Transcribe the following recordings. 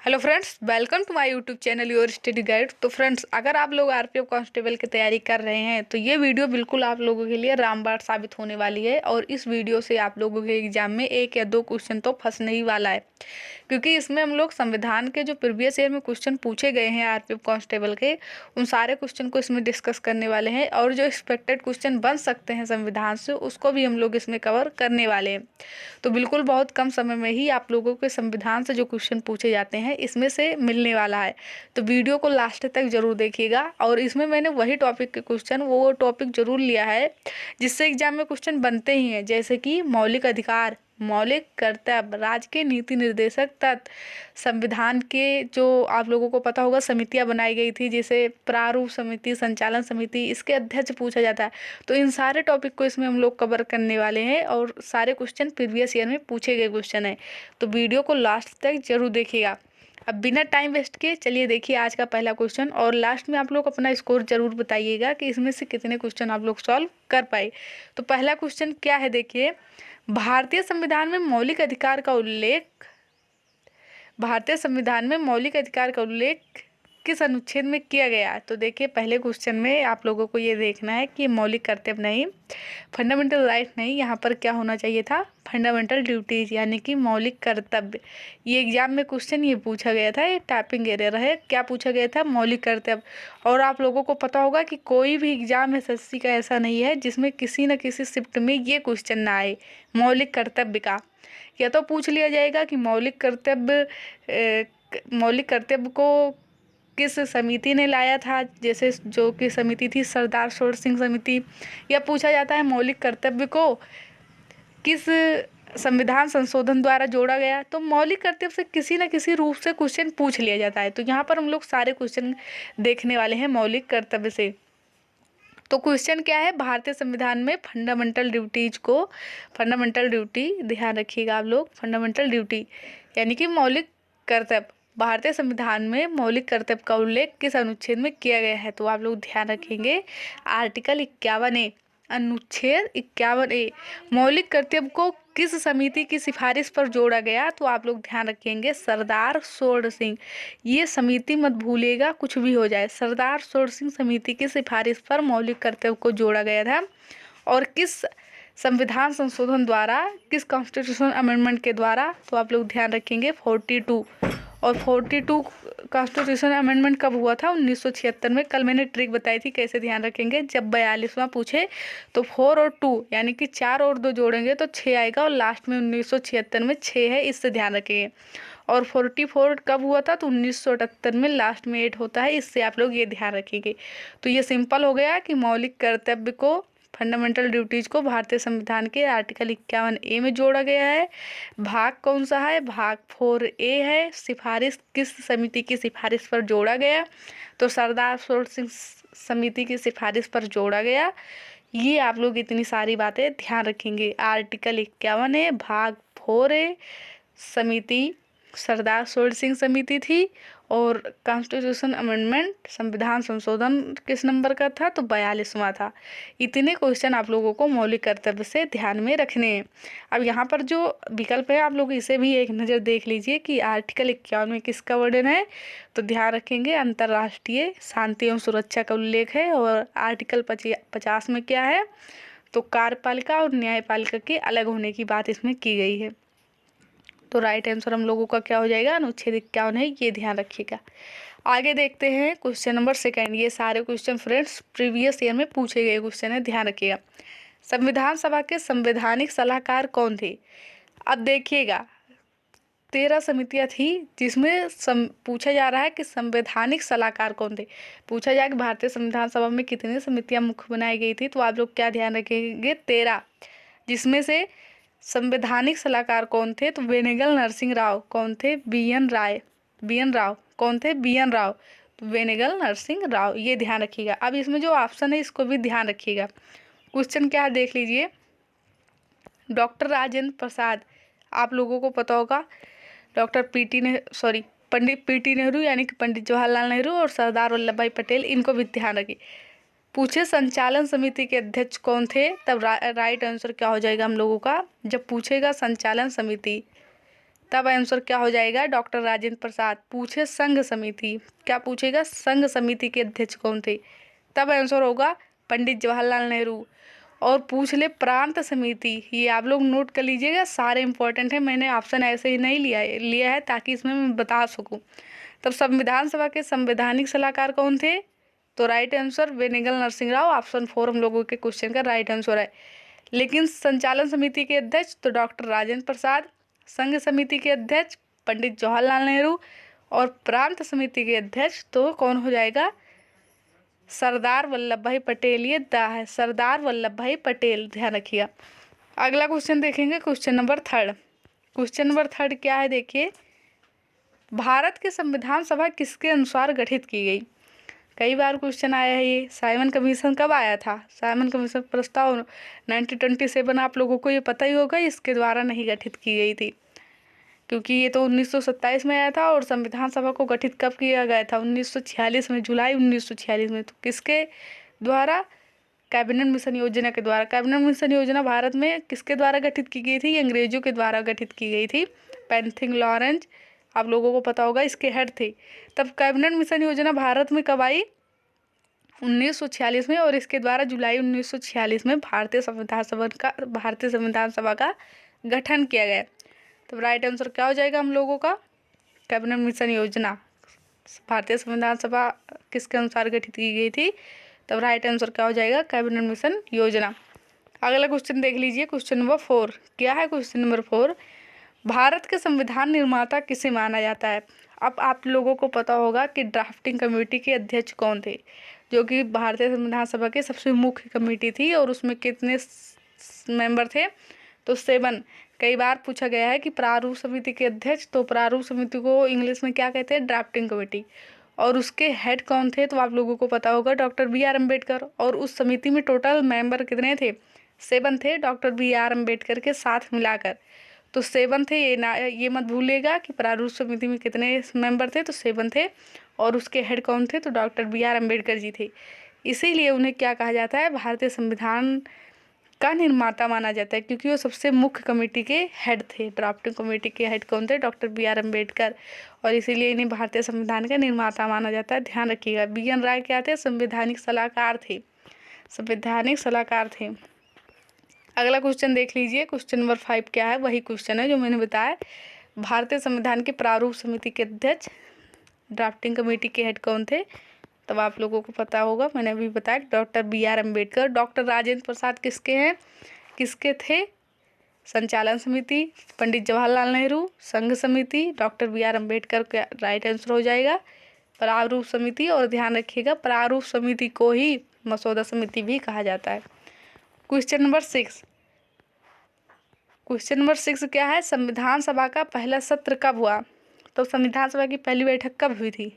Hello friends, welcome to my YouTube channel your study guide. तो friends, अगर आप लोग आरपीएफ कांस्टेबल की तैयारी कर रहे हैं तो ये वीडियो बिल्कुल आप लोगों के लिए रामबाण साबित होने वाली है। और इस वीडियो से आप लोगों के एग्जाम में एक या दो क्वेश्चन तो फंसने ही वाला है, क्योंकि इसमें हम लोग संविधान के जो प्रीवियस ईयर में क्वेश्चन पूछे गए हैं आरपीएफ कांस्टेबल के, उन सारे क्वेश्चन को इसमें डिस्कस करने वाले हैं। और जो एक्सपेक्टेड क्वेश्चन बन सकते हैं संविधान से, उसको भी हम लोग इसमें कवर करने वाले हैं। तो बिल्कुल बहुत कम समय में ही आप लोगों के संविधान से जो क्वेश्चन पूछे जाते हैं इसमें से मिलने वाला है। तो वीडियो को लास्ट तक जरूर देखिएगा। और इसमें मैंने वही टॉपिक के क्वेश्चन, वो टॉपिक जरूर लिया है जिससे एग्जाम में क्वेश्चन बनते ही हैं, जैसे कि मौलिक अधिकार, मौलिक कर्तव्य, राज्य के नीति निर्देशक तत्व, संविधान के जो आप लोगों को पता होगा समितियां बनाई गई थी, जैसे प्रारूप समिति, संचालन समिति, इसके अध्यक्ष पूछा जाता है। तो इन सारे टॉपिक को इसमें हम लोग कवर करने वाले हैं और सारे क्वेश्चन प्रीवियस ईयर में पूछे गए क्वेश्चन हैं। तो वीडियो को लास्ट तक जरूर देखिएगा। अब बिना टाइम वेस्ट किए चलिए देखिए आज का पहला क्वेश्चन, और लास्ट में आप लोग अपना स्कोर जरूर बताइएगा कि इसमें से कितने क्वेश्चन आप लोग सॉल्व कर पाए। तो पहला क्वेश्चन क्या है, देखिए, भारतीय संविधान में मौलिक अधिकार का उल्लेख किस अनुच्छेद में किया गया। तो देखिए पहले क्वेश्चन में आप लोगों को ये देखना है कि मौलिक कर्तव्य नहीं, फंडामेंटल राइट नहीं, यहाँ पर क्या होना चाहिए था, फंडामेंटल ड्यूटीज, यानी कि मौलिक कर्तव्य। ये एग्जाम में क्वेश्चन ये पूछा गया था, ये टाइपिंग एरर है। क्या पूछा गया था, मौलिक कर्तव्य। और आप लोगों को पता होगा कि कोई भी एग्जाम एसएससी का ऐसा नहीं है जिसमें किसी न किसी शिफ्ट में ये क्वेश्चन ना आए मौलिक कर्तव्य का। या तो पूछ लिया जाएगा कि मौलिक कर्तव्य को किस समिति ने लाया था, जैसे जो कि समिति थी सरदार सूरत सिंह समिति। या पूछा जाता है मौलिक कर्तव्य को किस संविधान संशोधन द्वारा जोड़ा गया। तो मौलिक कर्तव्य से किसी न किसी रूप से क्वेश्चन पूछ लिया जाता है। तो यहाँ पर हम लोग सारे क्वेश्चन देखने वाले हैं मौलिक कर्तव्य से। तो क्वेश्चन क्या है, भारतीय संविधान में फंडामेंटल ड्यूटी, ध्यान रखिएगा आप लोग, फंडामेंटल ड्यूटी यानी कि मौलिक कर्तव्य, भारतीय संविधान में मौलिक कर्तव्य का उल्लेख किस अनुच्छेद में किया गया है। तो आप लोग ध्यान रखेंगे आर्टिकल 51A, अनुच्छेद 51A। मौलिक कर्तव्य को किस समिति की सिफारिश पर जोड़ा गया। तो आप लोग ध्यान रखेंगे सरदार सूरत सिंह। ये समिति मत भूलिएगा, कुछ भी हो जाए, सरदार सूरत सिंह समिति की सिफारिश पर मौलिक कर्तव्य को जोड़ा गया था। और किस संविधान संशोधन द्वारा, किस कॉन्स्टिट्यूशन अमेंडमेंट के द्वारा। तो आप लोग ध्यान रखेंगे 42। और 42 कॉन्स्टिट्यूशन अमेंडमेंट कब हुआ था, 1976 में। कल मैंने ट्रिक बताई थी कैसे ध्यान रखेंगे। जब 42वां पूछे तो 4 और 2 यानी कि 4 और 2 जोड़ेंगे तो 6 आएगा, और लास्ट में 1976 में 6 है, इससे ध्यान रखेंगे। और 44 कब हुआ था, तो 1978 में, लास्ट में 8 होता है, इससे आप लोग ये ध्यान रखेंगे। तो ये सिंपल हो गया कि मौलिक कर्तव्य को, फंडामेंटल ड्यूटीज को भारतीय संविधान के आर्टिकल 51A में जोड़ा गया है। भाग कौन सा है, भाग 4A है। सिफारिश किस समिति की सिफारिश पर जोड़ा गया, तो सरदार सूरत सिंह समिति की सिफारिश पर जोड़ा गया। ये आप लोग इतनी सारी बातें ध्यान रखेंगे। आर्टिकल 51A, भाग 4A, समिति सरदार सूरत सिंह समिति थी। और कॉन्स्टिट्यूशन अमेंडमेंट, संविधान संशोधन किस नंबर का था, तो 42वां था। इतने क्वेश्चन आप लोगों को मौलिक कर्तव्य से ध्यान में रखने हैं। अब यहाँ पर जो विकल्प है आप लोग इसे भी एक नज़र देख लीजिए कि आर्टिकल 51 में किसका वर्णन है। तो ध्यान रखेंगे अंतर्राष्ट्रीय शांति एवं सुरक्षा का उल्लेख है। और आर्टिकल 50 में क्या है, तो कार्यपालिका और न्यायपालिका के अलग होने की बात इसमें की गई है। तो राइट आंसर हम लोगों का क्या हो जाएगा, अनुच्छेद 51 है, ये ध्यान रखिएगा। आगे देखते हैं क्वेश्चन नंबर 2। ये सारे क्वेश्चन फ्रेंड्स प्रीवियस ईयर में पूछे गए क्वेश्चन है, ध्यान रखिएगा। संविधान सभा के संवैधानिक सलाहकार कौन थे। अब देखिएगा 13 समितियां थी जिसमें पूछा जा रहा है कि संवैधानिक सलाहकार कौन थे। पूछा जाए कि भारतीय संविधान सभा में कितनी समितियां मुख्य बनाई गई थी। तो आप लोग क्या ध्यान रखेंगे, 13, जिसमें से संवैधानिक सलाहकार कौन थे, तो वेनेगल नरसिंह राव कौन थे, BN राव कौन थे, BN राव। तो वेनेगल नरसिंह राव, ये ध्यान रखिएगा। अब इसमें जो ऑप्शन है इसको भी ध्यान रखिएगा। क्वेश्चन क्या है देख लीजिए, डॉक्टर राजेंद्र प्रसाद, आप लोगों को पता होगा, पंडित PT नेहरू यानी कि पंडित जवाहरलाल नेहरू और सरदार वल्लभ भाई पटेल, इनको भी ध्यान रखिए। पूछे संचालन समिति के अध्यक्ष कौन थे, तब राइट आंसर क्या हो जाएगा हम लोगों का, जब पूछेगा संचालन समिति तब आंसर क्या हो जाएगा, डॉक्टर राजेंद्र प्रसाद। पूछे संघ समिति, क्या पूछेगा, संघ समिति के अध्यक्ष कौन थे, तब आंसर होगा पंडित जवाहरलाल नेहरू। और पूछ ले प्रांत समिति, ये आप लोग नोट कर लीजिएगा, सारे इंपॉर्टेंट है, मैंने ऑप्शन ऐसे ही नहीं लिया है ताकि इसमें मैं बता सकूं। तब संविधान सभा के संवैधानिक सलाहकार कौन थे, तो right answer Benegal Narasimha Rao. Option 4 हम लोगों के क्वेश्चन का राइट आंसर है। लेकिन संचालन समिति के अध्यक्ष तो डॉक्टर राजेंद्र प्रसाद, संघ समिति के अध्यक्ष पंडित जवाहरलाल नेहरू, और प्रांत समिति के अध्यक्ष तो कौन हो जाएगा, सरदार वल्लभ भाई पटेल। ये दा है, सरदार वल्लभ भाई पटेल, ध्यान रखिएगा। अगला क्वेश्चन देखेंगे, क्वेश्चन नंबर 3। क्वेश्चन नंबर 3 क्या है, देखिए, भारत के संविधान सभा किसके अनुसार गठित की गई। कई बार क्वेश्चन आया है ये। साइमन कमीशन कब आया था, साइमन कमीशन प्रस्ताव 1927, आप लोगों को ये पता ही होगा, इसके द्वारा नहीं गठित की गई थी, क्योंकि ये तो 1927 में आया था। और संविधान सभा को गठित कब किया गया था, 1946 में, जुलाई 1946 में। तो किसके द्वारा, कैबिनेट मिशन योजना के द्वारा। कैबिनेट मिशन योजना भारत में किसके द्वारा गठित की गई थी, अंग्रेजों के द्वारा गठित की गई थी। पेंथिंग लॉरेंस, आप लोगों को पता होगा, इसके हेड थे। तब कैबिनेट मिशन योजना भारत में कब आई, 1946 में, और इसके द्वारा जुलाई 1946 में भारतीय संविधान सभा का गठन किया गया। तो राइट आंसर क्या हो जाएगा हम लोगों का, कैबिनेट मिशन योजना। भारतीय संविधान सभा किसके अनुसार गठित की गई थी, तब राइट आंसर क्या हो जाएगा, कैबिनेट मिशन योजना। अगला क्वेश्चन देख लीजिए, क्वेश्चन नंबर 4 क्या है, क्वेश्चन नंबर 4, भारत के संविधान निर्माता किसे माना जाता है। अब आप लोगों को पता होगा कि ड्राफ्टिंग कमेटी के अध्यक्ष कौन थे, जो कि भारतीय संविधान सभा की सबसे मुख्य कमेटी थी, और उसमें कितने मेंबर थे, तो 7। कई बार पूछा गया है कि प्रारूप समिति के अध्यक्ष, तो प्रारूप समिति को इंग्लिश में क्या कहते हैं, ड्राफ्टिंग कमेटी, और उसके हेड कौन थे, तो आप लोगों को पता होगा डॉक्टर BR अम्बेडकर। और उस समिति में टोटल मेंबर कितने थे, 7 थे, डॉक्टर BR अम्बेडकर के साथ मिलाकर, तो 7 थे। ये मत भूलिएगा कि प्रारूप समिति में कितने मेंबर थे, तो 7 थे, और उसके हेड कौन थे, तो डॉक्टर BR अम्बेडकर जी थे। इसीलिए उन्हें क्या कहा जाता है, भारतीय संविधान का निर्माता माना जाता है, क्योंकि वो सबसे मुख्य कमेटी के हेड थे। ड्राफ्टिंग कमेटी के हेड कौन थे, डॉक्टर BR अम्बेडकर, और इसीलिए इन्हें भारतीय संविधान का निर्माता माना जाता है, ध्यान रखिएगा। BN राय क्या थे, संवैधानिक सलाहकार थे, संवैधानिक सलाहकार थे। अगला क्वेश्चन देख लीजिए, क्वेश्चन नंबर 5 क्या है, वही क्वेश्चन है जो मैंने बताया। भारतीय संविधान के प्रारूप समिति के अध्यक्ष, ड्राफ्टिंग कमेटी के हेड कौन थे, तब आप लोगों को पता होगा, मैंने अभी बताया, doctor BR Ambedkar. Doctor Rajendra Prasad किसके हैं, किसके थे, संचालन समिति पंडित जवाहरलाल नेहरू, संघ समिति डॉक्टर BR अम्बेडकर का राइट आंसर हो जाएगा, प्रारूप समिति। और ध्यान रखिएगा, प्रारूप समिति को ही मसौदा समिति भी कहा जाता है। क्वेश्चन नंबर 6, क्वेश्चन नंबर 6 क्या है, संविधान सभा का पहला सत्र कब हुआ। तो संविधान सभा की पहली बैठक कब हुई थी,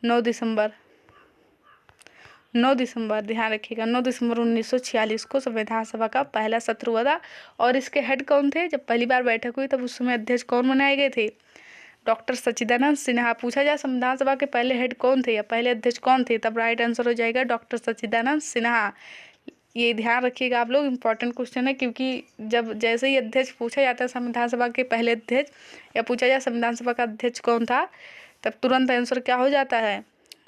9 दिसंबर, ध्यान रखिएगा, 9 दिसंबर 1946 को संविधान सभा का पहला सत्र हुआ था। और इसके हेड कौन थे, जब पहली बार बैठक हुई तब उस समय अध्यक्ष कौन बनाए गए थे, डॉक्टर सच्चिदानंद सिन्हा। पूछा जाए संविधान सभा के पहले हेड कौन थे या पहले अध्यक्ष कौन थे, तब राइट आंसर हो जाएगा डॉक्टर सच्चिदानंद सिन्हा। ये ध्यान रखिएगा आप लोग, इंपॉर्टेंट क्वेश्चन है, क्योंकि जब जैसे ही अध्यक्ष पूछा जाता है संविधान सभा के पहले अध्यक्ष, या पूछा जाए संविधान सभा का अध्यक्ष कौन था, तब तुरंत आंसर क्या हो जाता है,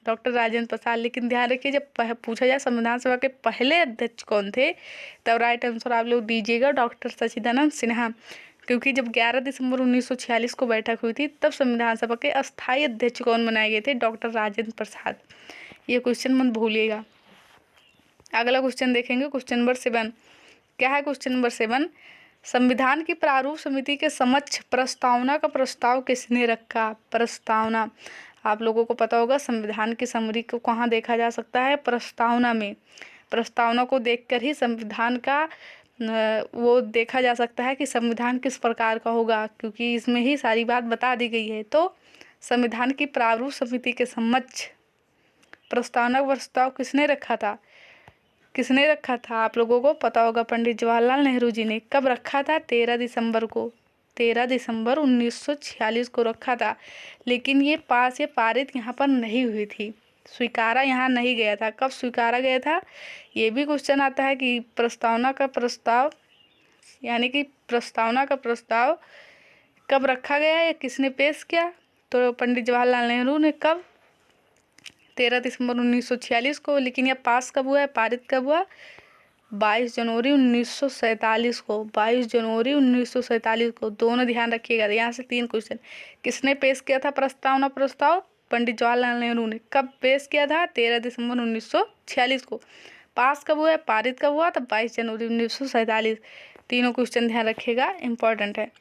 डॉक्टर राजेंद्र प्रसाद। लेकिन ध्यान रखिए, जब पूछा जाए संविधान सभा के पहले अध्यक्ष कौन थे, तब राइट आंसर आप लोग दीजिएगा डॉक्टर सच्चिदानंद सिन्हा, क्योंकि जब 11 दिसंबर 1946 को बैठक हुई थी तब संविधान सभा के अस्थायी अध्यक्ष कौन बनाए गए थे, डॉक्टर राजेंद्र प्रसाद। ये क्वेश्चन मत भूलिएगा। अगला क्वेश्चन देखेंगे, क्वेश्चन नंबर 7 क्या है, क्वेश्चन नंबर 7, संविधान की प्रारूप समिति के समक्ष प्रस्तावना का प्रस्ताव किसने रखा। प्रस्तावना, आप लोगों को पता होगा संविधान की समरी को कहाँ देखा जा सकता है, प्रस्तावना में। प्रस्तावना को देखकर ही संविधान का वो देखा जा सकता है कि संविधान किस प्रकार का होगा, क्योंकि इसमें ही सारी बात बता दी गई है। तो संविधान की प्रारूप समिति के समक्ष प्रस्तावना का प्रस्ताव किसने रखा था, किसने रखा था, आप लोगों को पता होगा पंडित जवाहरलाल नेहरू जी ने। कब रखा था, 13 दिसंबर को, 13 दिसंबर 1946 को रखा था। लेकिन ये पारित यहाँ पर नहीं हुई थी, स्वीकारा यहाँ नहीं गया था। कब स्वीकारा गया था, ये भी क्वेश्चन आता है कि प्रस्तावना का प्रस्ताव, यानी कि प्रस्तावना का प्रस्ताव कब रखा गया या किसने पेश किया? तो पंडित जवाहरलाल नेहरू ने। कब? 13 दिसंबर 1946 को। लेकिन यह पास कब हुआ है, पारित कब हुआ? 22 जनवरी 1947 को। 22 जनवरी 1947 को। दोनों ध्यान रखिएगा। यहाँ से 3 क्वेश्चन। किसने पेश किया था प्रस्तावना प्रस्ताव? पंडित जवाहरलाल नेहरू ने। कब पेश किया था? 13 दिसंबर 1946 को। पास कब हुआ है, पारित कब हुआ? तो 22 जनवरी 1947। तीनों क्वेश्चन ध्यान रखिएगा, इंपॉर्टेंट है।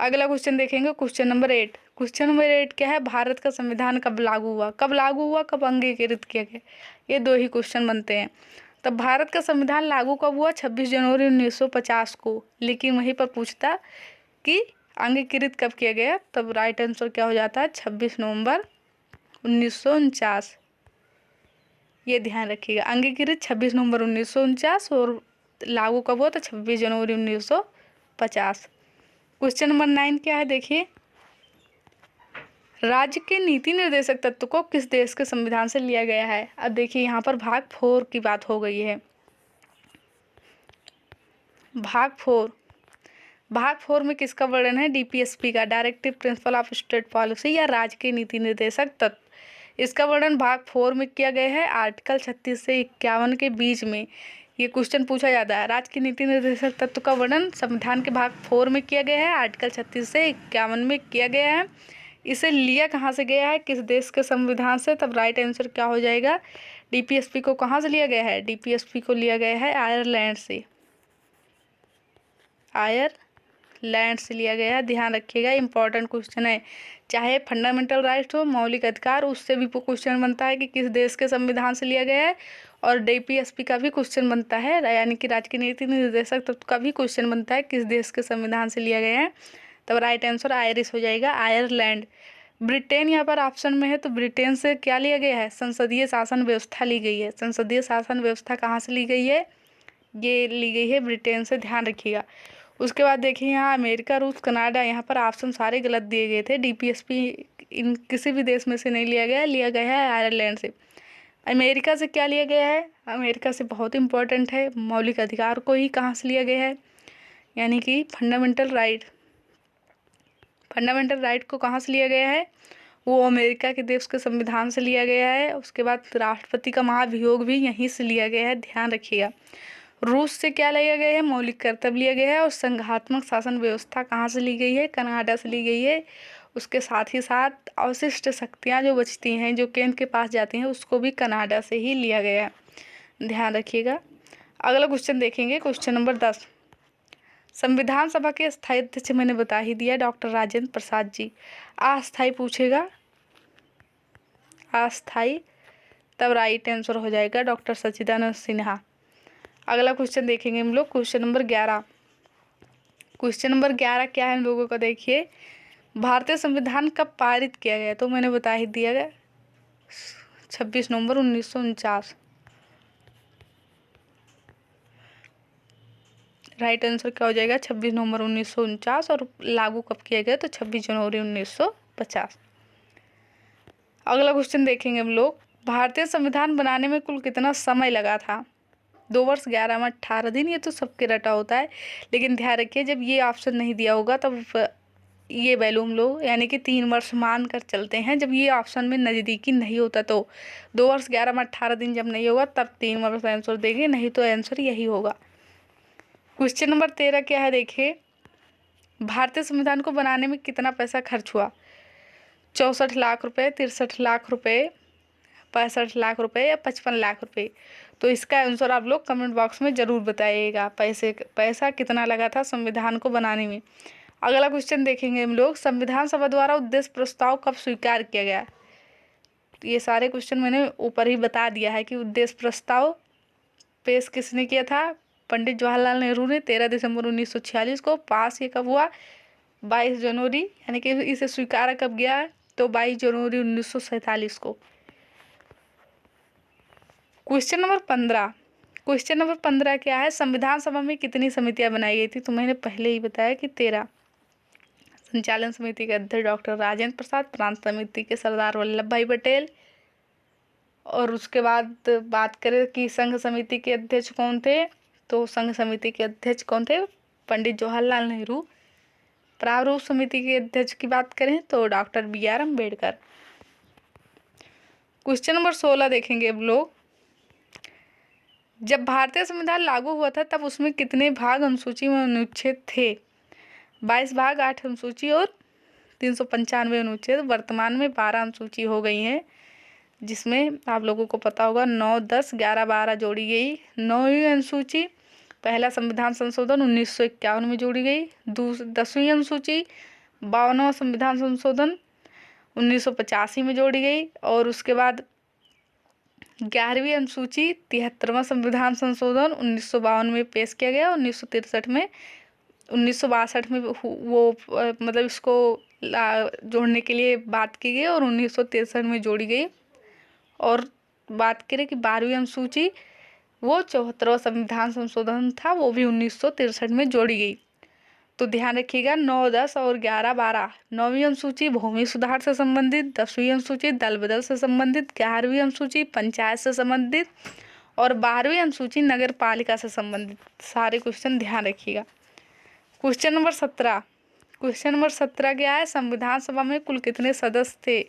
अगला क्वेश्चन देखेंगे, क्वेश्चन नंबर 8। क्वेश्चन नंबर 8 क्या है? भारत का संविधान कब लागू हुआ? कब लागू हुआ, कब अंगीकृत किया गया? ये 2 ही क्वेश्चन बनते हैं। तब भारत का संविधान लागू कब हुआ? 26 जनवरी 1950 को। लेकिन वहीं पर पूछता कि अंगीकृत कब किया गया, तब राइट आंसर क्या हो जाता है? 26 नवंबर 1949। ये ध्यान रखिएगा, अंगीकृत 26 नवंबर 1949 और लागू कब हुआ? तो 26 जनवरी 1950। क्वेश्चन नंबर 9 क्या है? देखिए, राज्य के नीति निर्देशक तत्व को किस देश के संविधान से लिया गया है? अब देखिए यहाँ पर भाग 4 की बात हो गई है। भाग 4 में किसका वर्णन है? डीपीएसपी का, directive principle of state policy, या राज्य के नीति निर्देशक तत्व। इसका वर्णन भाग 4 में किया गया है, आर्टिकल 36 से 51 के बीच में। ये क्वेश्चन पूछा जाता है। राज्य के नीति निर्देशक तत्व का वर्णन संविधान के भाग 4 में किया गया है, आर्टिकल 36 से 51 में किया गया है। इसे लिया कहाँ से गया है, किस देश के संविधान से? तब राइट आंसर क्या हो जाएगा? डीपीएसपी को कहाँ से लिया गया है? डीपीएसपी को लिया गया है आयरलैंड से। आयरलैंड से लिया गया है, ध्यान रखिएगा, इंपॉर्टेंट क्वेश्चन है। चाहे फंडामेंटल राइट हो, मौलिक अधिकार, उससे भी क्वेश्चन बनता है कि किस देश के संविधान से लिया गया है। और डीपीएसपी का भी क्वेश्चन बनता है, यानी कि राज्य के नीति निर्देशक तत्व का भी क्वेश्चन बनता है किस देश के संविधान से लिया गया है। तब राइट आंसर आयरिश हो जाएगा, आयरलैंड। ब्रिटेन यहाँ पर ऑप्शन में है, तो ब्रिटेन से क्या लिया गया है? संसदीय शासन व्यवस्था ली गई है। संसदीय शासन व्यवस्था कहाँ से ली गई है? ये ली गई है ब्रिटेन से, ध्यान रखिएगा। उसके बाद देखिए यहाँ अमेरिका, रूस, कनाडा, यहाँ पर ऑप्शन सारे गलत दिए गए थे। डीपीएसपी इन किसी भी देश में से नहीं लिया गया, लिया गया है आयरलैंड से। अमेरिका से क्या लिया गया है? अमेरिका से बहुत इंपॉर्टेंट है, मौलिक अधिकार को ही कहाँ से लिया गया है, यानी कि फंडामेंटल राइट। फंडामेंटल राइट को कहाँ से लिया गया है? वो अमेरिका के देश के संविधान से लिया गया है। उसके बाद राष्ट्रपति का महाभियोग भी यहीं से लिया गया है, ध्यान रखिएगा। रूस से क्या लिया गया है? मौलिक कर्तव्य लिया गया है। और संघात्मक शासन व्यवस्था कहाँ से ली गई है? कनाडा से ली गई है। उसके साथ ही साथ अवशिष्ट शक्तियाँ जो बचती हैं, जो केंद्र के पास जाती हैं, उसको भी कनाडा से ही लिया गया है, ध्यान रखिएगा। अगला क्वेश्चन देखेंगे, क्वेश्चन नंबर 10। संविधान सभा के स्थायी अध्यक्ष मैंने बता ही दिया, डॉक्टर राजेंद्र प्रसाद जी। अस्थायी पूछेगा, अस्थायी, तब राइट आंसर हो जाएगा डॉक्टर सच्चिदानंद सिन्हा। अगला क्वेश्चन देखेंगे हम लोग, क्वेश्चन नंबर 11। क्वेश्चन नंबर 11 क्या है हम लोगों का? देखिए, भारतीय संविधान कब पारित किया गया? तो मैंने बता ही दिया गया, 26 नवंबर 1949। राइट आंसर क्या हो जाएगा? 26 नवंबर 1949। और लागू कब किया गया? तो 26 जनवरी 1950। अगला क्वेश्चन देखेंगे हम लोग, भारतीय संविधान बनाने में कुल कितना समय लगा था? 2 वर्ष 11 में 18 दिन। ये तो सबके रटा होता है, लेकिन ध्यान रखिए जब ये ऑप्शन नहीं दिया होगा तब ये वैल्यू हम लोग यानी कि 3 वर्ष मान कर चलते हैं। जब ये ऑप्शन में नज़दीकी नहीं होता तो 2 वर्ष 11 में 18 दिन जब नहीं होगा तब 3 वर्ष आंसर देंगे, नहीं तो आंसर यही होगा। क्वेश्चन नंबर 13 क्या है? देखिए, भारतीय संविधान को बनाने में कितना पैसा खर्च हुआ? 64 लाख रुपए, 63 लाख रुपए, 65 लाख रुपए या 55 लाख रुपए? तो इसका आंसर आप लोग कमेंट बॉक्स में ज़रूर बताइएगा, पैसा कितना लगा था संविधान को बनाने में। अगला क्वेश्चन देखेंगे हम लोग, संविधान सभा द्वारा उद्देश्य प्रस्ताव कब स्वीकार किया गया? तो ये सारे क्वेश्चन मैंने ऊपर ही बता दिया है कि उद्देश्य प्रस्ताव पेश किसने किया था? पंडित जवाहरलाल नेहरू ने 13 दिसंबर 1946 को। पास ये कब हुआ? 22 जनवरी, यानी कि इसे स्वीकार कब गया? तो 22 जनवरी 1947 को। Question number 15। क्वेश्चन नंबर 15 क्या है? संविधान सभा में कितनी समितियां बनाई गई थी? तो मैंने पहले ही बताया कि 13। संचालन समिति के अध्यक्ष डॉक्टर राजेंद्र प्रसाद, प्रांत समिति के सरदार वल्लभ भाई पटेल। और उसके बाद बात करें कि संघ समिति के अध्यक्ष कौन थे, तो संघ समिति के अध्यक्ष कौन थे? पंडित जवाहरलाल नेहरू प्रारूप समिति के अध्यक्ष की बात करें तो doctor BR Ambedkar. Question number 16 देखेंगे अब लोग। जब भारतीय संविधान लागू हुआ था तब उसमें कितने भाग, अनुसूची में अनुच्छेद थे? 22 भाग, 8 अनुसूची और 395 अनुच्छेद। वर्तमान में 12 अनुसूची हो गई हैं, जिसमें आप लोगों को पता होगा 9, 10, 11, 12 जोड़ी गई। 9वीं अनुसूची पहला संविधान संशोधन 1951 में जोड़ी गई। 10वीं अनुसूची 52वां संविधान संशोधन 1985 में जोड़ी गई। और उसके बाद 11वीं अनुसूची 73वां संविधान संशोधन 1952 में पेश किया गया। 1963 में 1962 में वो मतलब इसको जोड़ने के लिए बात की गई और 1963 में जोड़ी गई। और बात करें कि 12वीं अनुसूची वो 74वां संविधान संशोधन था, वो भी 1963 में जोड़ी गई। तो ध्यान रखिएगा 9, 10 और 11, 12। 9वीं अनुसूची भूमि सुधार से संबंधित, 10वीं अनुसूची दल बदल से संबंधित, 11वीं अनुसूची पंचायत से संबंधित और 12वीं अनुसूची नगर पालिका से संबंधित। सारे क्वेश्चन ध्यान रखिएगा। Question number 17। क्वेश्चन नंबर 17 क्या है? संविधान सभा में कुल कितने सदस्य थे?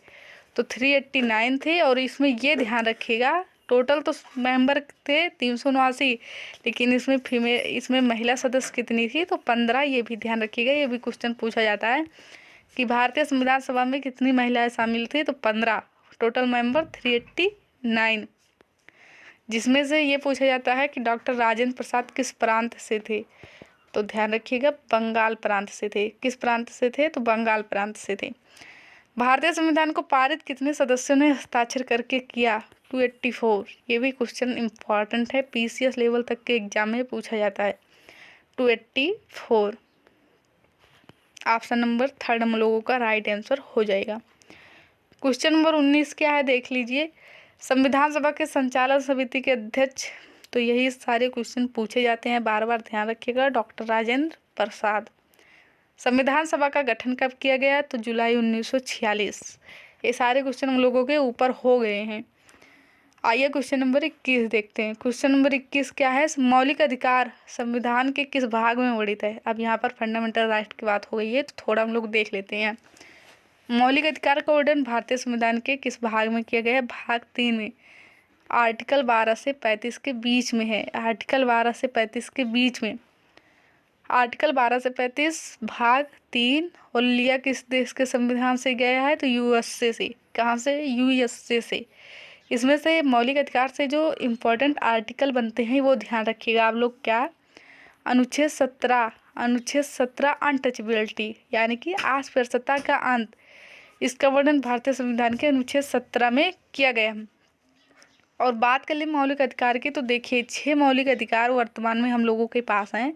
तो 389 थे। और इसमें ये ध्यान रखिएगा टोटल तो मेंबर थे 379, लेकिन इसमें महिला सदस्य कितनी थी? तो 15। ये भी ध्यान रखिएगा, ये भी क्वेश्चन पूछा जाता है कि भारतीय संविधान सभा में कितनी महिलाएं शामिल थी? तो 15। टोटल मेंबर 389, जिसमें से ये पूछा जाता है कि डॉक्टर राजेंद्र प्रसाद किस प्रांत से थे? तो ध्यान रखिएगा बंगाल प्रांत से थे। किस प्रांत से थे? तो बंगाल प्रांत से थे। भारतीय संविधान को पारित कितने सदस्यों ने हस्ताक्षर करके किया? 284। ये भी क्वेश्चन इम्पॉर्टेंट है, PCS लेवल तक के एग्जाम में पूछा जाता है। 284 ऑप्शन नंबर 3 हम लोगों का राइट आंसर हो जाएगा। क्वेश्चन नंबर 19 क्या है देख लीजिए। संविधान सभा के संचालन समिति के अध्यक्ष, तो यही सारे क्वेश्चन पूछे जाते हैं, बार बार ध्यान रखिएगा, डॉक्टर राजेंद्र प्रसाद। संविधान सभा का गठन कब किया गया? तो जुलाई 1946। ये सारे क्वेश्चन हम लोगों के ऊपर हो गए हैं। आइए क्वेश्चन नंबर 21 देखते हैं। क्वेश्चन नंबर 21 क्या है? मौलिक अधिकार संविधान के किस भाग में वर्णित है? अब यहाँ पर फंडामेंटल राइट की बात हो गई है, तो थोड़ा हम लोग देख लेते हैं। मौलिक अधिकार का वर्णन भारतीय संविधान के किस भाग में किया गया है? भाग 3 में। आर्टिकल 12 से 35 के बीच में है। आर्टिकल 12 से 35 के बीच में। आर्टिकल 12 से 35 भाग 3। और लिया किस देश के संविधान से गया है? तो USA से। कहाँ से? USA से। इसमें से मौलिक अधिकार से जो इम्पोर्टेंट आर्टिकल बनते हैं वो ध्यान रखिएगा आप लोग। क्या? अनुच्छेद 17। अनुच्छेद 17 अनटचेबिलिटी, यानी कि अस्पृश्यता का अंत। इसका वर्णन भारतीय संविधान के अनुच्छेद 17 में किया गया है। और बात कर ले मौलिक अधिकार की, तो देखिए 6 मौलिक अधिकार वर्तमान में हम लोगों के पास हैं।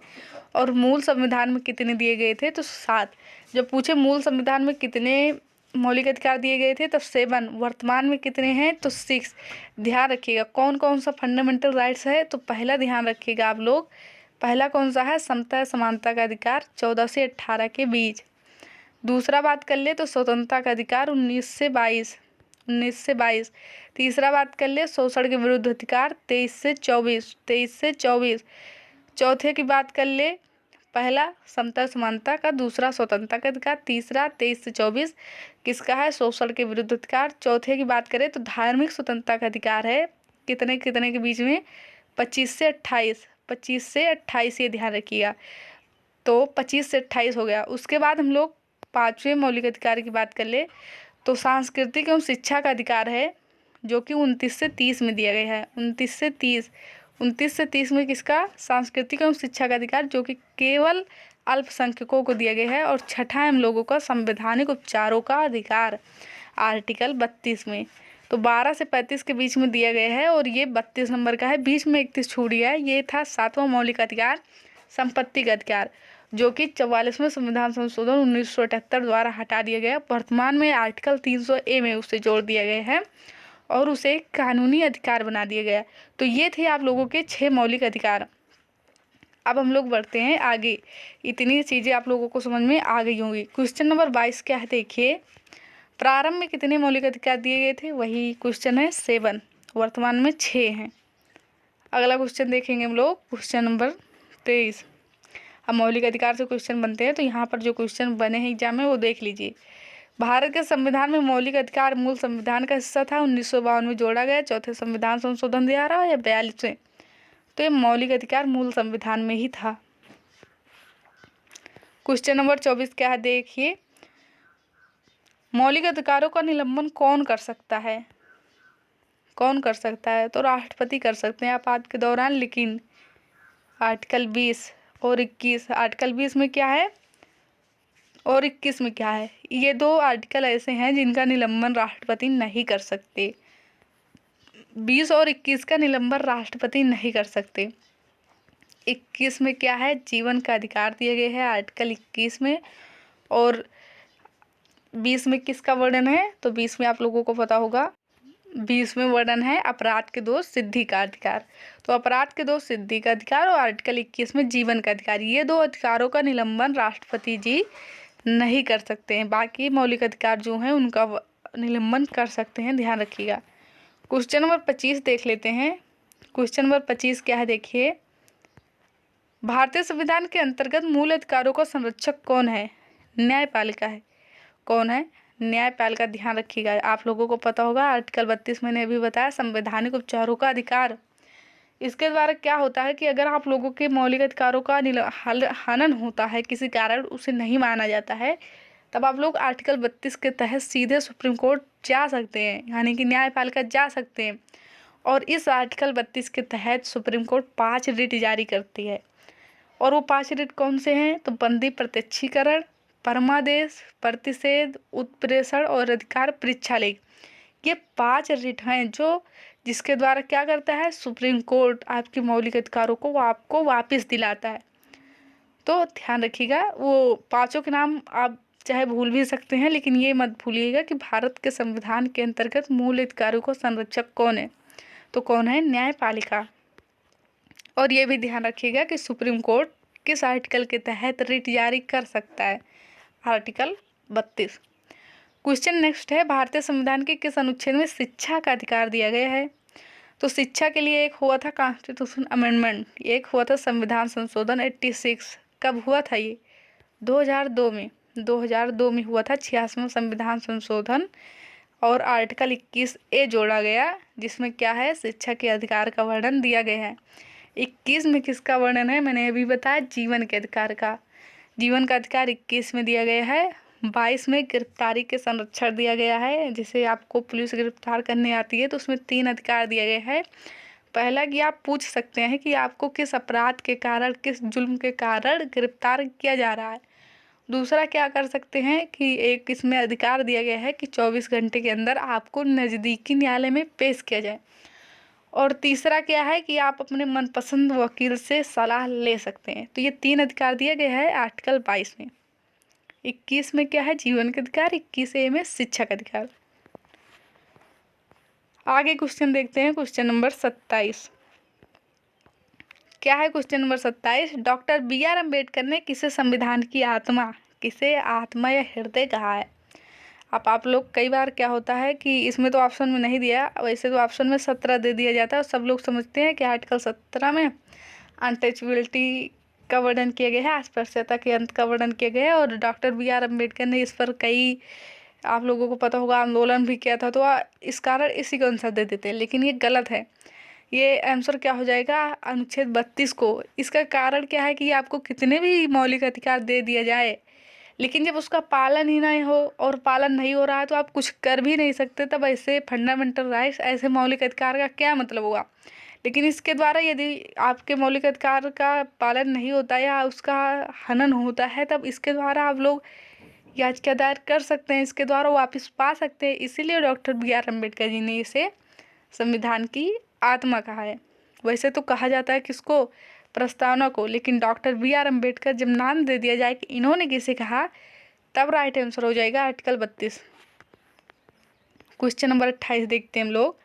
और मूल संविधान में कितने दिए गए थे? तो 7। जब पूछे मूल संविधान में कितने मौलिक अधिकार दिए गए थे, तो 7। वर्तमान में कितने हैं? तो 6। ध्यान रखिएगा कौन कौन सा फंडामेंटल राइट्स है। तो पहला ध्यान रखिएगा आप लोग, पहला कौन सा है? समता समानता का अधिकार 14 से 18 के बीच। दूसरा बात कर ले तो स्वतंत्रता का अधिकार 19 से 22। तीसरा बात कर ले शोषण के विरुद्ध अधिकार 23 से 24। चौथे की बात कर ले, पहला समता समानता का, दूसरा स्वतंत्रता का अधिकार, तीसरा 23 से 24 किसका है? शोषण के विरुद्ध अधिकार। चौथे की बात करें तो धार्मिक स्वतंत्रता का अधिकार है कितने के बीच में? 25 से 28। 25 से 28 ये ध्यान रखिएगा। तो 25 से 28 हो गया। उसके बाद हम लोग 5वें मौलिक अधिकार की बात कर ले तो सांस्कृतिक एवं शिक्षा का अधिकार है, जो कि 29 से 30 में दिया गया है। 29 से 30 में किसका? सांस्कृतिक एवं शिक्षा का अधिकार, जो कि केवल अल्पसंख्यकों को दिया गया है। और छठा हम लोगों का संवैधानिक उपचारों का अधिकार आर्टिकल 32 में। तो 12 से 35 के बीच में दिया गया है और ये 32 नंबर का है। बीच में 31 छूट गया है। ये था 7वां मौलिक अधिकार, संपत्ति का अधिकार, जो कि 44वें संविधान संशोधन 1978 द्वारा हटा दिया गया। वर्तमान में आर्टिकल 300A में उसे जोड़ दिया गया है और उसे कानूनी अधिकार बना दिया गया। तो ये थे आप लोगों के 6 मौलिक अधिकार। अब हम लोग बढ़ते हैं आगे। इतनी चीज़ें आप लोगों को समझ में आ गई होंगी। क्वेश्चन नंबर 22 क्या है देखिए। प्रारंभ में कितने मौलिक अधिकार दिए गए थे? वही क्वेश्चन है 7। वर्तमान में 6 हैं। अगला क्वेश्चन देखेंगे हम लोग, क्वेश्चन नंबर 23। अब मौलिक अधिकार से क्वेश्चन बनते हैं, तो यहाँ पर जो क्वेश्चन बने हैं एग्जाम में वो देख लीजिए। भारत के संविधान में मौलिक अधिकार मूल संविधान का हिस्सा था, 1952 में जोड़ा गया, चौथे संविधान संशोधन दिया रहा या 42वें। तो ये मौलिक अधिकार मूल संविधान में ही था। क्वेश्चन नंबर 24 क्या है देखिए, मौलिक अधिकारों का निलंबन कौन कर सकता है? कौन कर सकता है? तो राष्ट्रपति कर सकते हैं आपात के दौरान। लेकिन आर्टिकल 20 और 21, आर्टिकल 20 में क्या है और 21 में क्या है, ये दो आर्टिकल ऐसे हैं जिनका निलंबन राष्ट्रपति नहीं कर सकते। 20 और 21 का निलंबन राष्ट्रपति नहीं कर सकते। 21 में क्या है, जीवन का अधिकार दिए गए हैं आर्टिकल 21 में, और 20 में किसका वर्णन है? तो 20 में आप लोगों को पता होगा, 20 में वर्णन है अपराध के दोष सिद्धि का अधिकार। तो अपराध के दोष सिद्धि का अधिकार और आर्टिकल 21 में जीवन का अधिकार, ये दो अधिकारों का निलंबन राष्ट्रपति जी नहीं कर सकते हैं। बाकी मौलिक अधिकार जो हैं उनका निलंबन कर सकते हैं, ध्यान रखिएगा। क्वेश्चन नंबर 25 देख लेते हैं। क्वेश्चन नंबर 25 क्या है देखिए, भारतीय संविधान के अंतर्गत मूल अधिकारों का संरक्षक कौन है? न्यायपालिका है। कौन है? न्यायपालिका। ध्यान रखिएगा, आप लोगों को पता होगा आर्टिकल 32 मैंने अभी बताया, संवैधानिक उपचारों का अधिकार। इसके द्वारा क्या होता है कि अगर आप लोगों के मौलिक अधिकारों का हनन होता है, किसी कारण उसे नहीं माना जाता है, तब आप लोग आर्टिकल 32 के तहत सीधे सुप्रीम कोर्ट जा सकते हैं, यानी कि न्यायपालिका जा सकते हैं। और इस आर्टिकल 32 के तहत सुप्रीम कोर्ट 5 रिट जारी करती है। और वो 5 रिट कौन से हैं? तो बंदी प्रत्यक्षीकरण, परमादेश, प्रतिषेध, उत्प्रेषण और अधिकार परीक्षा लेख, ये 5 रिट हैं जो जिसके द्वारा क्या करता है, सुप्रीम कोर्ट आपके मौलिक अधिकारों को आपको वापस दिलाता है। तो ध्यान रखिएगा, वो पांचों के नाम आप चाहे भूल भी सकते हैं, लेकिन ये मत भूलिएगा कि भारत के संविधान के अंतर्गत मूल अधिकारों का संरक्षक कौन है? तो कौन है? न्यायपालिका। और ये भी ध्यान रखिएगा कि सुप्रीम कोर्ट किस आर्टिकल के तहत रिट जारी कर सकता है? आर्टिकल 32। क्वेश्चन नेक्स्ट है, भारतीय संविधान के किस अनुच्छेद में शिक्षा का अधिकार दिया गया है? तो शिक्षा के लिए एक हुआ था कॉन्स्टिट्यूशन अमेंडमेंट, एक हुआ था संविधान संशोधन 86। कब हुआ था ये? 2002 में। 2002 में हुआ था 86वां संविधान संशोधन, और आर्टिकल 21A जोड़ा गया, जिसमें क्या है, शिक्षा के अधिकार का वर्णन दिया गया है। 21 में किसका वर्णन है? मैंने अभी बताया, जीवन के अधिकार का। जीवन का अधिकार 21 में दिया गया है। 22 में गिरफ्तारी के संरक्षण दिया गया है, जिसे आपको पुलिस गिरफ्तार करने आती है तो उसमें 3 अधिकार दिया गया है। पहला कि आप पूछ सकते हैं कि आपको किस अपराध के कारण, किस जुल्म के कारण गिरफ्तार किया जा रहा है। दूसरा क्या कर सकते हैं कि एक इसमें अधिकार दिया गया है कि 24 घंटे के अंदर आपको नज़दीकी न्यायालय में पेश किया जाए। और तीसरा क्या है कि आप अपने मनपसंद वकील से सलाह ले सकते हैं। तो ये 3 अधिकार दिए गए हैं आर्टिकल 22 में। 21 में क्या है? जीवन का अधिकार। 21A में शिक्षा का अधिकार। आगे क्वेश्चन देखते हैं, क्वेश्चन नंबर 27 क्या है? Question number 27, doctor BR Ambedkar ने किसे संविधान की आत्मा, किसे आत्मा या हृदय कहा है? अब आप लोग कई बार क्या होता है कि इसमें तो ऑप्शन में नहीं दिया, वैसे तो ऑप्शन में 17 दे दिया जाता है। सब लोग समझते हैं कि आर्टिकल 17 में अनटचेबिलिटी का वर्णन किया गया है, अस्पृश्यता के अंत का वर्णन किया गया है, और डॉक्टर BR अम्बेडकर ने इस पर कई, आप लोगों को पता होगा, आंदोलन भी किया था। तो इस कारण इसी को आंसर दे देते हैं, लेकिन ये गलत है। ये आंसर क्या हो जाएगा? अनुच्छेद 32 को। इसका कारण क्या है कि आपको कितने भी मौलिक अधिकार दे दिया जाए, लेकिन जब उसका पालन ही नहीं हो और पालन नहीं हो रहा है तो आप कुछ कर भी नहीं सकते। तब ऐसे फंडामेंटल राइट्स, ऐसे मौलिक अधिकार का क्या मतलब होगा? लेकिन इसके द्वारा यदि आपके मौलिक अधिकार का पालन नहीं होता या उसका हनन होता है, तब इसके द्वारा आप लोग याचिका दायर कर सकते हैं, इसके द्वारा वापस पा सकते हैं। इसीलिए डॉक्टर BR अम्बेडकर जी ने इसे संविधान की आत्मा कहा है। वैसे तो कहा जाता है किसको? प्रस्तावना को, लेकिन डॉक्टर BR अम्बेडकर जब नाम दे दिया जाए कि इन्होंने किसे कहा, तब राइट आंसर हो जाएगा आर्टिकल 32। क्वेश्चन नंबर 28 देखते हैं हम लोग।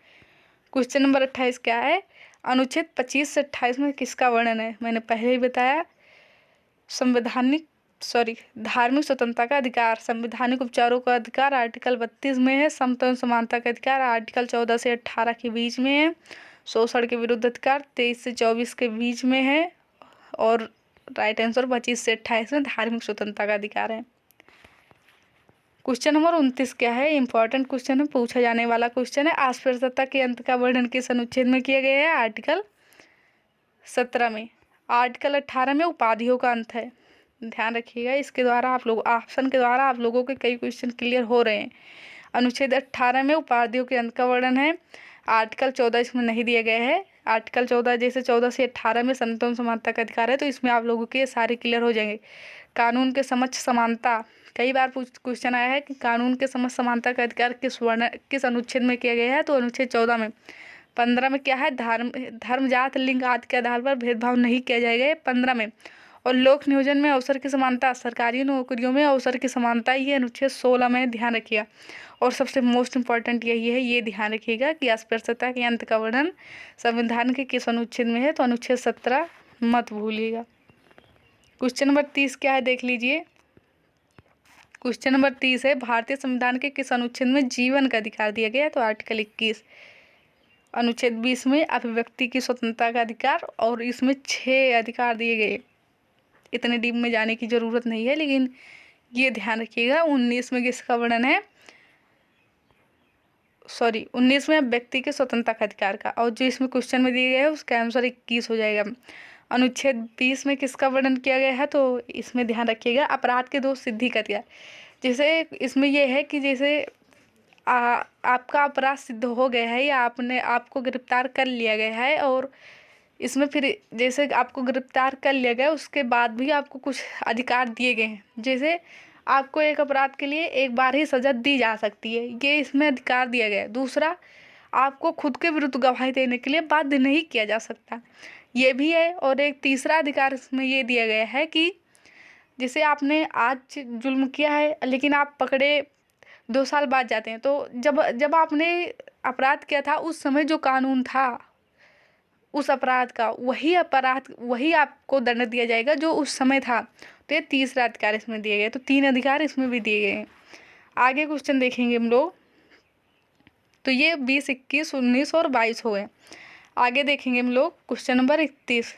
क्वेश्चन नंबर 28 क्या है? अनुच्छेद 25 से 28 में किसका वर्णन है? मैंने पहले ही बताया, धार्मिक स्वतंत्रता का अधिकार, संवैधानिक उपचारों का अधिकार आर्टिकल 32 में है। समता समानता का अधिकार आर्टिकल 14 से 18 के बीच में है। शोषण के विरुद्ध अधिकार 23 से 24 के बीच में है। और राइट आंसर 25 से 28 में धार्मिक स्वतंत्रता का अधिकार है। क्वेश्चन नंबर 29 क्या है? इंपॉर्टेंट क्वेश्चन है, पूछा जाने वाला क्वेश्चन है। अस्पृश्यता के अंत का वर्णन किस अनुच्छेद में किया गया है? आर्टिकल 17 में। आर्टिकल 18 में उपाधियों का अंत है। ध्यान रखिएगा, इसके द्वारा आप लोग ऑप्शन के द्वारा आप लोगों के कई क्वेश्चन क्लियर हो रहे हैं। अनुच्छेद 18 में उपाधियों के अंत का वर्णन है। आर्टिकल 14 इसमें नहीं दिया गया है। आर्टिकल 14 जैसे 14 से 18 में समता समानता का अधिकार है, तो इसमें आप लोगों के सारे क्लियर हो जाएंगे। कानून के समक्ष समानता, कई बार क्वेश्चन आया है कि कानून के समक्ष समानता का अधिकार किस अनुच्छेद में किया गया है? तो अनुच्छेद 14 में। 15 में क्या है? धर्म जात लिंग आदि के आधार पर भेदभाव नहीं किया जाएगा, ये 15 में। और लोक नियोजन में अवसर की समानता, सरकारी नौकरियों में अवसर की समानता, ये अनुच्छेद 16 में। ध्यान रखिएगा। और सबसे मोस्ट इम्पॉर्टेंट यही है, ये ध्यान रखिएगा कि अस्पृश्यता के अंत का वर्णन संविधान के किस अनुच्छेद में है? तो अनुच्छेद 17, मत भूलिएगा। क्वेश्चन नंबर 30 क्या है? देख लीजिए। क्वेश्चन नंबर 30 है, भारतीय संविधान के किस अनुच्छेद में जीवन का अधिकार दिया गया है? तो आर्टिकल 21। अनुच्छेद 20 में अभिव्यक्ति की स्वतंत्रता का अधिकार, और इसमें 6 अधिकार दिए गए। इतने डीप में जाने की जरूरत नहीं है, लेकिन ये ध्यान रखिएगा। 19 में किसका वर्णन है? 19 में व्यक्ति के स्वतंत्रता का अधिकार का, और जो इसमें क्वेश्चन में दिए गए है उसका आंसर 21 हो जाएगा। अनुच्छेद 20 में किसका वर्णन किया गया है? तो इसमें ध्यान रखिएगा, अपराध के दोष सिद्धि का अधिकार। जैसे इसमें यह है कि जैसे आपका अपराध सिद्ध हो गया है या आपको गिरफ्तार कर लिया गया है, और इसमें फिर जैसे आपको गिरफ्तार कर लिया गया उसके बाद भी आपको कुछ अधिकार दिए गए हैं। जैसे आपको एक अपराध के लिए एक बार ही सजा दी जा सकती है, ये इसमें अधिकार दिया गया है। दूसरा, आपको खुद के विरुद्ध गवाही देने के लिए बाध्य नहीं किया जा सकता, ये भी है। और एक तीसरा अधिकार इसमें ये दिया गया है कि जैसे आपने आज जुल्म किया है, लेकिन आप पकड़े 2 साल बाद जाते हैं, तो जब आपने अपराध किया था उस समय जो कानून था उस अपराध का, वही आपको दंड दिया जाएगा जो उस समय था। तो ये तीसरा अधिकार इसमें दिए गए। तो 3 अधिकार इसमें भी दिए गए हैं। आगे क्वेश्चन देखेंगे हम लोग। तो ये 20, 21, 19 और 22 हो गए। आगे देखेंगे हम लोग क्वेश्चन नंबर 31।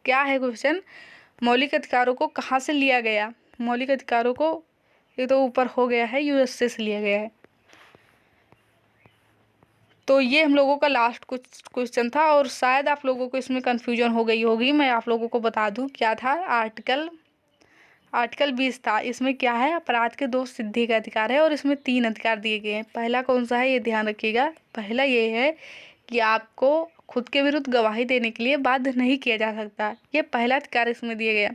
क्या है क्वेश्चन? मौलिक अधिकारों को कहाँ से लिया गया? मौलिक अधिकारों को, ये तो ऊपर हो गया है, यूएसए से लिया गया है। तो ये हम लोगों का लास्ट कुछ क्वेश्चन था, और शायद आप लोगों को इसमें कन्फ्यूजन हो गई होगी। मैं आप लोगों को बता दूं क्या था। आर्टिकल 20 था। इसमें क्या है? अपराध के दोष सिद्धि का अधिकार है, और इसमें 3 अधिकार दिए गए हैं। पहला कौन सा है? ये ध्यान रखिएगा। पहला ये है कि आपको खुद के विरुद्ध गवाही देने के लिए बाध्य नहीं किया जा सकता, ये पहला अधिकार इसमें दिया गया।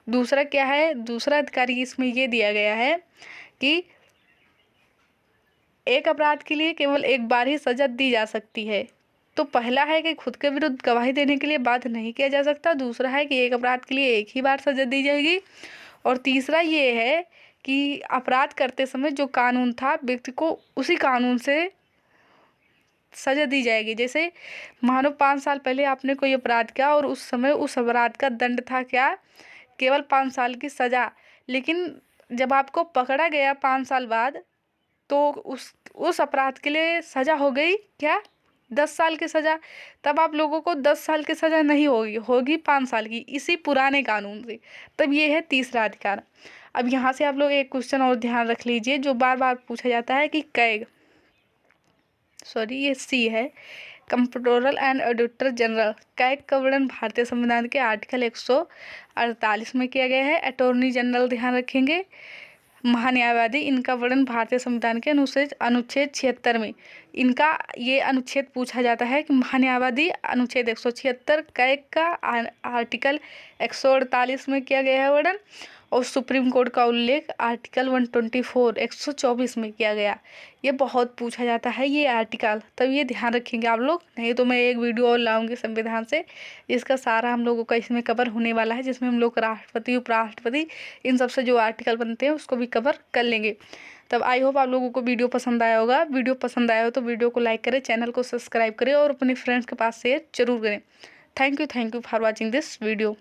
दूसरा क्या है? दूसरा अधिकार इसमें ये दिया गया है कि एक अपराध के लिए केवल एक बार ही सजा दी जा सकती है। तो पहला है कि खुद के विरुद्ध गवाही देने के लिए बाध्य नहीं किया जा सकता। दूसरा है कि एक अपराध के लिए एक ही बार सजा दी जाएगी। और तीसरा ये है कि अपराध करते समय जो कानून था, व्यक्ति को उसी कानून से सजा दी जाएगी। जैसे मानो 5 साल पहले आपने कोई अपराध किया और उस समय उस अपराध का दंड था क्या? केवल 5 साल की सजा। लेकिन जब आपको पकड़ा गया 5 साल बाद, तो उस अपराध के लिए सजा हो गई क्या? 10 साल की सजा। तब आप लोगों को 10 साल की सजा नहीं होगी 5 साल की, इसी पुराने कानून से। तब ये है तीसरा अधिकार। अब यहाँ से आप लोग एक क्वेश्चन और ध्यान रख लीजिए जो बार बार पूछा जाता है कि ये सी है, comptroller and auditor general. CAG का वर्णन भारतीय संविधान के आर्टिकल 148 में किया गया है। अटॉर्नी जनरल ध्यान रखेंगे। महान्यायवादी, इनका वर्णन भारतीय संविधान के अनुच्छेद 76 में। इनका ये अनुच्छेद पूछा जाता है कि महान्यायवादी अनुच्छेद 176, कैग का आर्टिकल 148 में किया गया है वर्णन, और सुप्रीम कोर्ट का उल्लेख आर्टिकल 124 124 में किया गया। ये बहुत पूछा जाता है ये आर्टिकल, तब ये ध्यान रखेंगे आप लोग। नहीं तो मैं एक वीडियो और लाऊंगी संविधान से, जिसका सारा हम लोगों का इसमें कवर होने वाला है, जिसमें हम लोग राष्ट्रपति, उपराष्ट्रपति, इन सबसे जो आर्टिकल बनते हैं उसको भी कवर कर लेंगे। तब आई होप आप लोगों को वीडियो पसंद आया होगा। वीडियो पसंद आया हो तो वीडियो को लाइक करें, चैनल को सब्सक्राइब करें और अपने फ्रेंड्स के पास शेयर जरूर करें। Thank you for watching this video.